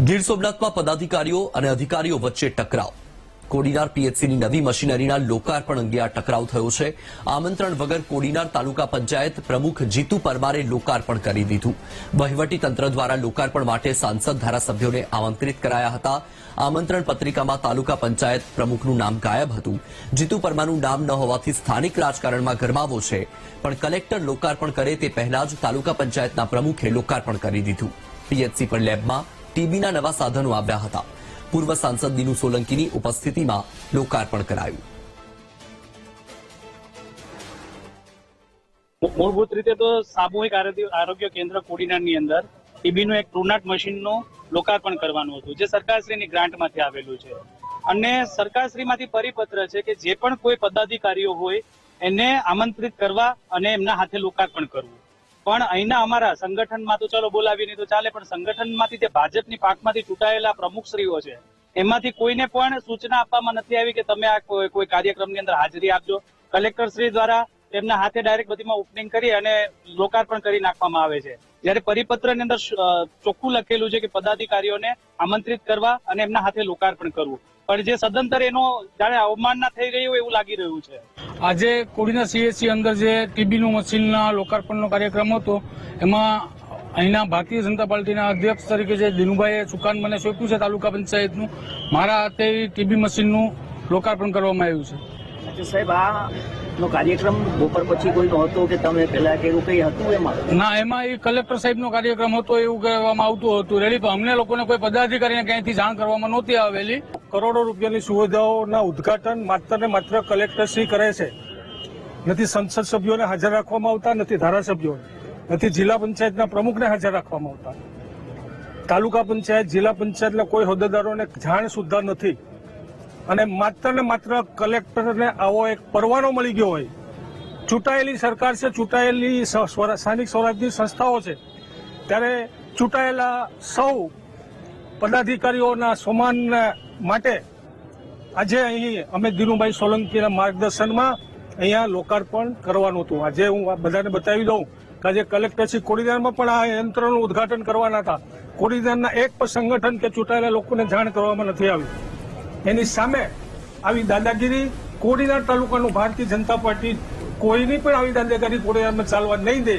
ગીર સોમનાથમાં પદાધિકારીઓ અને અધિકારીઓ વચ્ચે ટકરાવ. કોડીનાર પીએચસીની નવી મશીનરીના લોકાર્પણ અંગે આ ટકરાવ થયો છે. આમંત્રણ વગર કોડીનાર તાલુકા પંચાયત પ્રમુખ જીતુ પરમારે લોકાર્પણ કરી દીધું. વહીવટી તંત્ર દ્વારા લોકાર્પણ માટે સાંસદ ધારાસભ્યોને આમંત્રિત કરાયા હતા. આમંત્રણ પત્રિકામાં તાલુકા પંચાયત પ્રમુખનું નામ ગાયબ હતું. જીતુ પરમારનું નામ ન હોવાથી સ્થાનિક રાજકારણમાં ગરમાવો છે, પણ કલેક્ટર લોકાર્પણ કરે તે પહેલા જ તાલુકા પંચાયતના પ્રમુખે લોકાર્પણ કરી દીધું. પીએચસી પર લેબમાં ટીબીના નવા સાધનો આવ્યા હતા. પૂર્વ સાંસદ દિનુ સોલંકીની ઉપસ્થિતિમાં લોકાર્પણ કરાયું. મૂળભૂત રીતે તો સામૂહિક આરોગ્ય કેન્દ્ર કોડીનારની અંદર ટીબીનું એક ટ્રુનાટ મશીનનું લોકાર્પણ કરવાનું હતું, જે સરકારશ્રીની ગ્રાન્ટમાંથી આવેલું છે. અને સરકારશ્રીમાંથી પરિપત્ર છે કે જે પણ કોઈ પદાધિકારીઓ હોય એને આમંત્રિત કરવા અને એમના હાથે લોકાર્પણ કરવું. પણ અહીંના અમારા સંગઠનમાં તો ચલો બોલાવીએ નહીં તો ચાલે, પણ સંગઠનમાંથી જે ભાજપની પાકમાંથી ચૂંટાયેલા પ્રમુખશ્રીઓ છે એમાંથી કોઈને પણ સૂચના આપવામાં નથી આવી કે તમે આ કોઈ કાર્યક્રમની અંદર હાજરી આપજો. કલેક્ટરશ્રી દ્વારા તેમના હાથે ડાયરેક્ટ બધીમાં ઓપનિંગ કરી અને લોકાર્પણ કરી નાખવામાં આવે છે. જ્યારે પરિપત્રની અંદર ચોખ્ખું લખેલું છે કે પદાધિકારીઓને આમંત્રિત કરવા અને એમના હાથે લોકાર્પણ કરવું, પણ જે સદંતર એનો જાણે અવમાનના થઈ રહી હોય એવું લાગી રહ્યું છે. આજે કોડીનાર સીએચસી અંદર જે ટીબીનું મશીનના લોકાર્પણનો કાર્યક્રમ હતો, એમાં અહીંના ભારતીય જનતા પાર્ટીના અધ્યક્ષ તરીકે જે દિનુભાઈએ સુકાન મને સોંપ્યું છે તાલુકા પંચાયતનું, મારા હાથે ટીબી મશીનનું લોકાર્પણ કરવામાં આવ્યું છે. સાહેબ, આ કાર્યક્રમ બપોર પછી કોઈ હતો કે તમે પેલા કે એવું કઈ હતું એમાં? ના, એમાં એ કલેક્ટર સાહેબનો કાર્યક્રમ હતો એવું કહેવામાં આવતું હતું. રેડી તો અમને લોકોને કોઈ પદાધિકારીને ક્યાંયથી જાણ કરવામાં નહોતી આવેલી. કરોડો રૂપિયાની સુવિધાઓના ઉદ્ઘાટન માત્ર ને માત્ર કલેક્ટરશ્રી કરે છે. નથી સંસદ સભ્યોને હાજર રાખવામાં આવતા, નથી ધારાસભ્યોને, નથી જિલ્લા પંચાયતના પ્રમુખને હાજર રાખવામાં આવતા. તાલુકા પંચાયત, જિલ્લા પંચાયતના કોઈ હોદ્દેદારોને જાણ સુદ્ધા નથી. અને માત્ર કલેક્ટરને આવો એક પરવાનો મળી ગયો હોય. ચૂંટાયેલી સરકાર છે, ચૂંટાયેલી સ્થાનિક સ્વરાજની સંસ્થાઓ છે, ત્યારે ચૂંટાયેલા સૌ પદાધિકારીઓના સન્માન માટે આજે અહીં અમે દિનુભાઈ સોલંકીના માર્ગદર્શનમાં અહીંયા લોકાર્પણ કરવાનું હતું. આજે હું બધાને બતાવી દઉં કે આજે કલેક્ટરશ્રી કોડીનારમાં પણ આ યંત્રનું ઉદ્ઘાટન કરવાના હતા. કોડીનારના એક પણ સંગઠન કે ચૂંટાયેલા લોકોને જાણ કરવામાં નથી આવી. એની સામે આવી દાદાગીરી કોડીનાર તાલુકાનું ભારતીય જનતા પાર્ટી કોઈની પણ આવી દાદાગીરી કોડીનારમાં ચાલવા નહીં દે.